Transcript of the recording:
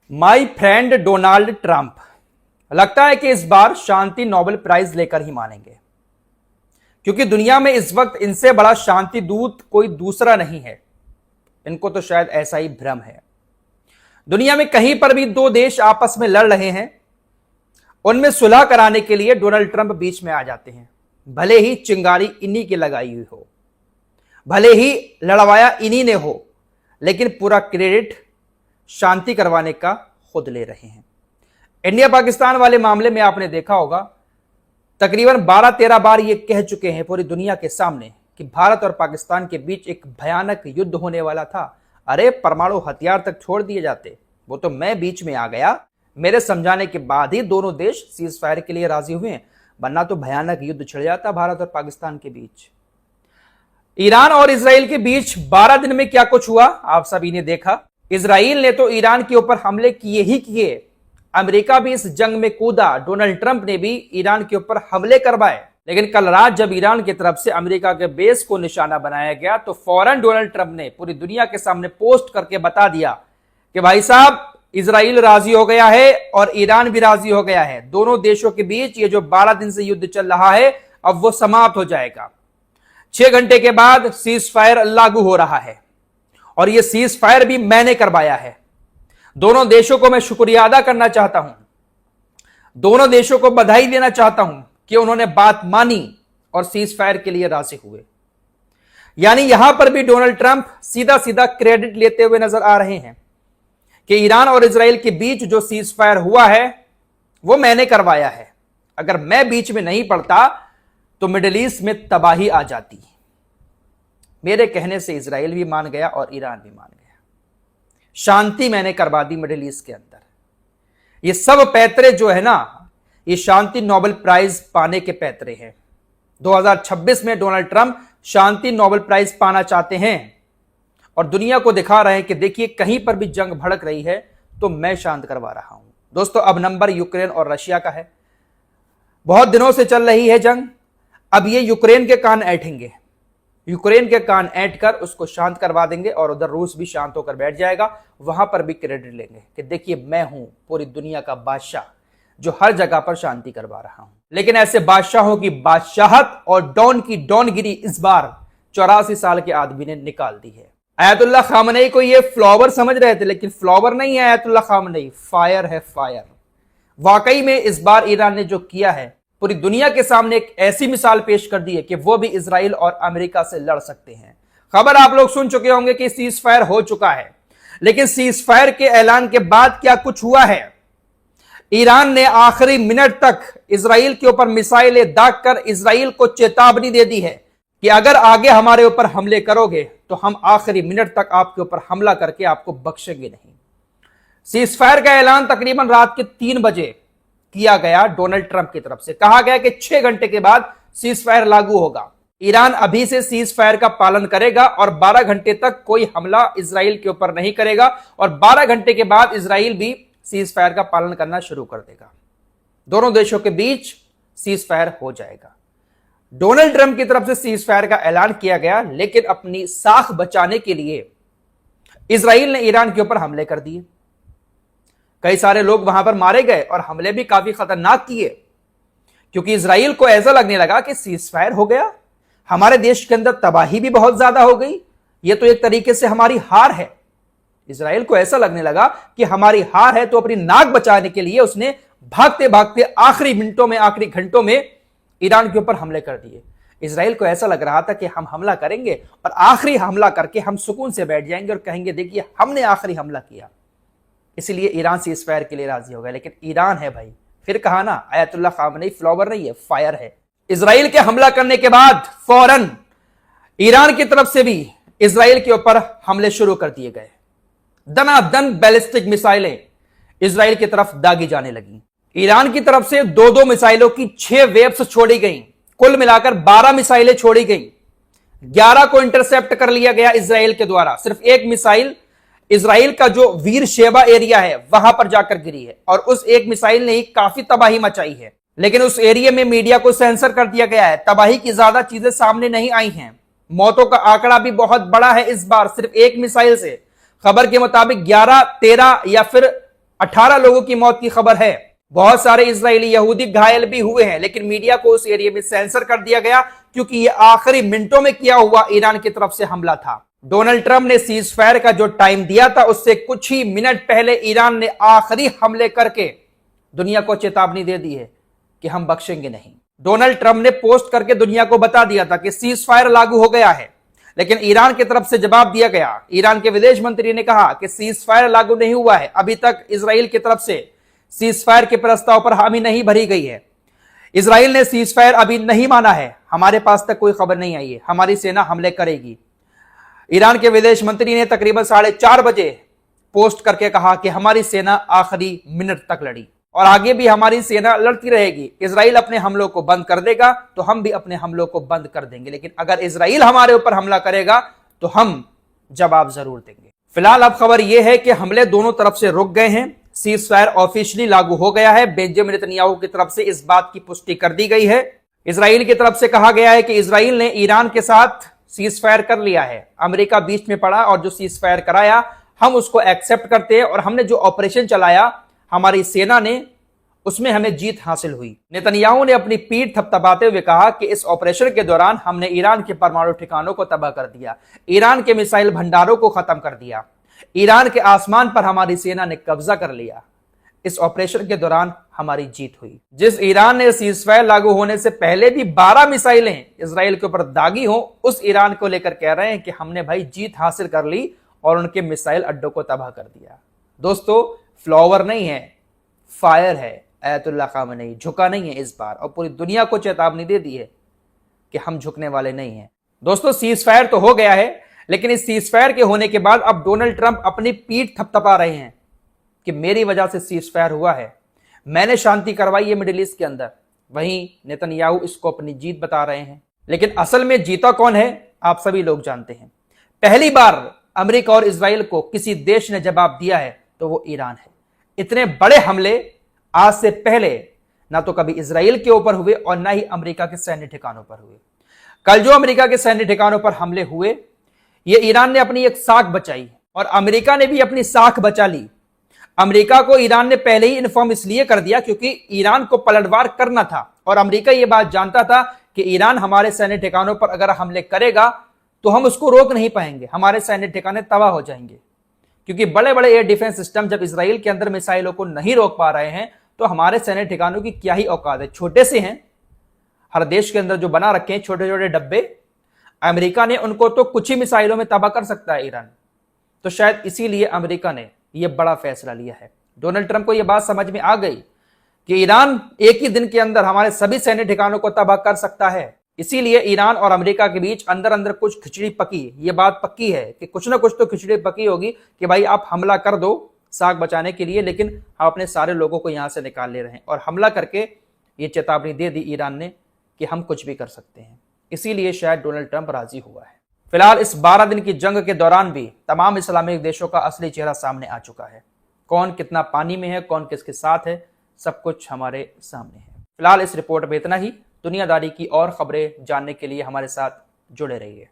My friend Donald Trump लगता है कि इस बार शांति नोबेल प्राइज लेकर ही मानेंगे, क्योंकि दुनिया में इस वक्त इनसे बड़ा शांति दूत कोई दूसरा नहीं है। इनको तो शायद ऐसा ही भ्रम है। दुनिया में कहीं पर भी दो देश आपस में लड़ रहे हैं, उनमें सुलह कराने के लिए डोनाल्ड ट्रंप बीच में आ जाते हैं। भले ही चिंगारी इन्हीं की लगाई हुई हो, भले ही लड़वाया इन्हीं ने हो, लेकिन पूरा क्रेडिट शांति करवाने का खुद ले रहे हैं। इंडिया पाकिस्तान वाले मामले में आपने देखा होगा, तकरीबन 12-13 बार ये कह चुके हैं पूरी दुनिया के सामने कि भारत और पाकिस्तान के बीच एक भयानक युद्ध होने वाला था। अरे परमाणु हथियार तक छोड़ दिए जाते, वो तो मैं बीच में आ गया, मेरे समझाने के बाद ही दोनों देश सीज फायर के लिए राजी हुए, वरना तो भयानक युद्ध छिड़ जाता भारत और पाकिस्तान के बीच। ईरान और इजराइल के बीच 12 दिन में क्या कुछ हुआ आप सभी ने देखा। इजराइल ने तो ईरान के ऊपर हमले किए ही किए, अमेरिका भी इस जंग में कूदा, डोनाल्ड ट्रंप ने भी ईरान के ऊपर हमले करवाए। लेकिन कल रात जब ईरान की तरफ से अमेरिका के बेस को निशाना बनाया गया तो फौरन डोनाल्ड ट्रंप ने पूरी दुनिया के सामने पोस्ट करके बता दिया कि भाई साहब, इजराइल राजी हो गया है और ईरान भी राजी हो गया है। दोनों देशों के बीच ये जो 12 दिन से युद्ध चल रहा है, अब वो समाप्त हो जाएगा। 6 घंटे के बाद सीज फायर लागू हो रहा है और ये सीज फायर भी मैंने करवाया है। दोनों देशों को मैं शुक्रिया अदा करना चाहता हूं, दोनों देशों को बधाई देना चाहता हूं कि उन्होंने बात मानी और सीज फायर के लिए राजी हुए। यानी यहां पर भी डोनाल्ड ट्रंप सीधा सीधा क्रेडिट लेते हुए नजर आ रहे हैं कि ईरान और इजराइल के बीच जो सीज फायर हुआ है वो मैंने करवाया है। अगर मैं बीच में नहीं पड़ता तो मिडिल ईस्ट में तबाही आ जाती। मेरे कहने से इजराइल भी मान गया और ईरान भी मान गया। शांति मैंने करवा दी मिडिल ईस्ट के अंदर। ये सब पैतरे जो है ना, ये शांति नोबेल प्राइज पाने के पैतरे हैं। 2026 में डोनाल्ड ट्रंप शांति नोबेल प्राइज पाना चाहते हैं और दुनिया को दिखा रहे हैं कि देखिए, कहीं पर भी जंग भड़क रही है तो मैं शांत करवा रहा हूं। दोस्तों, अब नंबर यूक्रेन और रशिया का है। बहुत दिनों से चल रही है जंग, अब ये यूक्रेन के कान ऐंठेंगे, यूक्रेन के कान ऐंठ कर उसको शांत करवा देंगे और उधर रूस भी शांत होकर बैठ जाएगा। वहां पर भी क्रेडिट लेंगे कि देखिए, मैं हूं पूरी दुनिया का बादशाह जो हर जगह पर शांति करवा रहा हूं। लेकिन ऐसे बादशाहों की बादशाहत और डॉन की डॉनगिरी इस बार 84 साल के आदमी ने निकाल दी है। आयतुल्लाह खामनेई को ये फ्लावर समझ रहे थे, लेकिन फ्लावर नहीं है आयतुल्लाह खामनेई, फायर है, फायर। वाकई में इस बार ईरान ने जो किया है, पूरी दुनिया के सामने एक ऐसी मिसाल पेश कर दी है कि वो भी इजराइल और अमेरिका से लड़ सकते हैं। खबर आप लोग सुन चुके होंगे कि सीज फायर हो चुका है, लेकिन सीज फायर के ऐलान के बाद क्या कुछ हुआ है। ईरान ने आखिरी मिनट तक इजराइल के ऊपर मिसाइलें दागकर इजराइल को चेतावनी दे दी है कि अगर आगे हमारे ऊपर हमले करोगे तो हम आखिरी मिनट तक आपके ऊपर हमला करके आपको बख्शेंगे नहीं। सीज फायर का ऐलान तकरीबन रात के 3 बजे किया गया। डोनाल्ड ट्रंप की तरफ से कहा गया कि 6 घंटे के बाद सीज फायर लागू होगा। ईरान अभी से सीज फायर का पालन करेगा और 12 घंटे तक कोई हमला इजराइल के ऊपर नहीं करेगा और 12 घंटे के बाद इजराइल भी सीज फायर का पालन करना शुरू कर देगा। दोनों देशों के बीच सीज फायर हो जाएगा। डोनाल्ड ट्रंप की तरफ से सीज फायर का ऐलान किया गया, लेकिन अपनी साख बचाने के लिए इजराइल ने ईरान के ऊपर हमले कर दिए। कई सारे लोग वहां पर मारे गए और हमले भी काफी खतरनाक किए, क्योंकि इजराइल को ऐसा लगने लगा कि सीज फायर हो गया, हमारे देश के अंदर तबाही भी बहुत ज्यादा हो गई, ये तो एक तरीके से हमारी हार है। इजराइल को ऐसा लगने लगा कि हमारी हार है, तो अपनी नाक बचाने के लिए उसने भागते भागते आखिरी मिनटों में, आखिरी घंटों में ईरान के ऊपर हमले कर दिए। इजराइल को ऐसा लग रहा था कि हम हमला करेंगे और आखिरी हमला करके हम सुकून से बैठ जाएंगे और कहेंगे देखिए, हमने आखिरी हमला किया। इसलिए ईरान सीज फायर के लिए राजी हो गया। लेकिन ईरान है भाई, फिर कहा ना, आयतुल्लाह खामनेई फ्लावर नहीं है, फायर है। इजराइल के हमला करने के बाद फौरन ईरान की तरफ से भी इजराइल के ऊपर हमले शुरू कर दिए गए। दनादन बैलिस्टिक मिसाइलें इजराइल की तरफ दागी जाने लगी। ईरान की तरफ से 2-2 मिसाइलों की 6 वेव्स छोड़ी गई, कुल मिलाकर 12 मिसाइलें छोड़ी गई। 11 को इंटरसेप्ट कर लिया गया इजराइल के द्वारा। सिर्फ एक मिसाइल इजराइल का जो वीर शेबा एरिया है वहां पर जाकर गिरी है और उस एक मिसाइल ने ही काफी तबाही मचाई है। लेकिन उस एरिया में मीडिया को सेंसर कर दिया गया है, तबाही की ज्यादा चीजें सामने नहीं आई हैं। मौतों का आंकड़ा भी बहुत बड़ा है इस बार सिर्फ एक मिसाइल से। खबर के मुताबिक 11, 13 या फिर 18 लोगों की मौत की खबर है। बहुत सारे इजरायली यहूदी घायल भी हुए हैं, लेकिन मीडिया को उस एरिया में सेंसर कर दिया गया क्योंकि यह आखिरी मिनटों में किया हुआ ईरान की तरफ से हमला था। डोनाल्ड ट्रंप ने सीज फायर का जो टाइम दिया था उससे कुछ ही मिनट पहले ईरान ने आखिरी हमले करके दुनिया को चेतावनी दे दी है कि हम बख्शेंगे नहीं। डोनाल्ड ट्रंप ने पोस्ट करके दुनिया को बता दिया था कि सीज फायर लागू हो गया है, लेकिन ईरान की तरफ से जवाब दिया गया। ईरान के विदेश मंत्री ने कहा कि सीज फायर लागू नहीं हुआ है, अभी तक इजराइल की तरफ से सीज फायर के प्रस्ताव पर हामी नहीं भरी गई है। इजराइल ने सीज फायर अभी नहीं माना है, हमारे पास तक कोई खबर नहीं आई है, हमारी सेना हमले करेगी। ईरान के विदेश मंत्री ने तकरीबन 4:30 बजे पोस्ट करके कहा कि हमारी सेना आखिरी मिनट तक लड़ी और आगे भी हमारी सेना लड़ती रहेगी। इजराइल अपने हमलों को बंद कर देगा तो हम भी अपने हमलों को बंद कर देंगे, लेकिन अगर इजराइल हमारे ऊपर हमला करेगा तो हम जवाब जरूर देंगे। फिलहाल अब खबर यह है कि हमले दोनों तरफ से रुक गए हैं, सीज फायर ऑफिशियली लागू हो गया है। बेंजामिन नेतन्याहू की तरफ से इस बात की पुष्टि कर दी गई है। इजराइल की तरफ से कहा गया है कि इजराइल ने ईरान के साथ सीज फायर कर लिया है, अमेरिका बीच में पड़ा और जो सीज फायर कराया हम उसको एक्सेप्ट करते हैं और हमने जो ऑपरेशन चलाया हमारी सेना ने, उसमें हमें जीत हासिल हुई। नेतन्याहू ने अपनी पीठ थपथपाते हुए कहा कि इस ऑपरेशन के दौरान हमने ईरान के परमाणु ठिकानों को तबाह कर दिया, ईरान के मिसाइल भंडारों को खत्म कर दिया, ईरान के आसमान पर हमारी सेना ने कब्जा कर लिया। इस ऑपरेशन के दौरान हमारी जीत हुई। जिस ईरान ने सीजफायर लागू होने से पहले भी 12 मिसाइलें इजराइल के ऊपर दागी हो, उस ईरान को लेकर कह रहे हैं कि हमने भाई जीत हासिल कर ली और उनके मिसाइल अड्डों को तबाह कर दिया। दोस्तों, फ्लावर नहीं है, फायर है। आयतुल्ला खामेनी झुका नहीं है इस बार और पूरी दुनिया को चेतावनी दे दी है कि हम झुकने वाले नहीं हैं। दोस्तों, सीज फायर तो हो गया है, लेकिन इस सीज फायर के होने के बाद अब डोनाल्ड ट्रंप अपनी पीठ थपथपा रहे हैं कि मेरी वजह से सीज फायर हुआ है, मैंने शांति करवाई है मिडिल ईस्ट के अंदर। वहीं नेतन्याहू इसको अपनी जीत बता रहे हैं, लेकिन असल में जीता कौन है आप सभी लोग जानते हैं। पहली बार अमेरिका और इजराइल को किसी देश ने जवाब दिया है तो वो ईरान है। इतने बड़े हमले आज से पहले ना तो कभी इजराइल के ऊपर हुए और ना ही अमेरिका के सैन्य ठिकानों पर हुए। कल जो अमेरिका के सैन्य ठिकानों पर हमले हुए, ये ईरान ने अपनी एक साख बचाई और अमेरिका ने भी अपनी साख बचा ली। अमेरिका को ईरान ने पहले ही इन्फॉर्म इसलिए कर दिया क्योंकि ईरान को पलटवार करना था और अमेरिका ये बात जानता था कि ईरान हमारे सैन्य ठिकानों पर अगर हमले करेगा तो हम उसको रोक नहीं पाएंगे, हमारे सैन्य ठिकाने तबाह हो जाएंगे। क्योंकि बड़े बड़े एयर डिफेंस सिस्टम जब इजराइल के अंदर मिसाइलों को नहीं रोक पा रहे हैं तो हमारे सैन्य ठिकानों की क्या ही औकात है। छोटे से हैं, हर देश के अंदर जो बना रखे हैं छोटे छोटे डब्बे, अमेरिका ने उनको तो कुछ ही मिसाइलों में तबाह कर सकता है ईरान। तो शायद इसीलिए अमेरिका ने यह बड़ा फैसला लिया है। डोनाल्ड ट्रंप को यह बात समझ में आ गई कि ईरान एक ही दिन के अंदर हमारे सभी सैन्य ठिकानों को तबाह कर सकता है। इसीलिए ईरान और अमेरिका के बीच अंदर अंदर कुछ खिचड़ी पकी। ये बात पक्की है कि कुछ ना कुछ तो खिचड़ी पकी होगी कि भाई आप हमला कर दो साख बचाने के लिए, लेकिन हम अपने सारे लोगों को यहां से निकाल ले रहे हैं। और हमला करके ये चेतावनी दे दी ईरान ने कि हम कुछ भी कर सकते हैं। इसीलिए शायद डोनाल्ड ट्रंप राजी हुआ है। फिलहाल इस 12 दिन की जंग के दौरान भी तमाम इस्लामिक देशों का असली चेहरा सामने आ चुका है। कौन कितना पानी में है, कौन किसके साथ है, सब कुछ हमारे सामने है। फिलहाल इस रिपोर्ट में इतना ही। दुनियादारी की और खबरें जानने के लिए हमारे साथ जुड़े रहिए।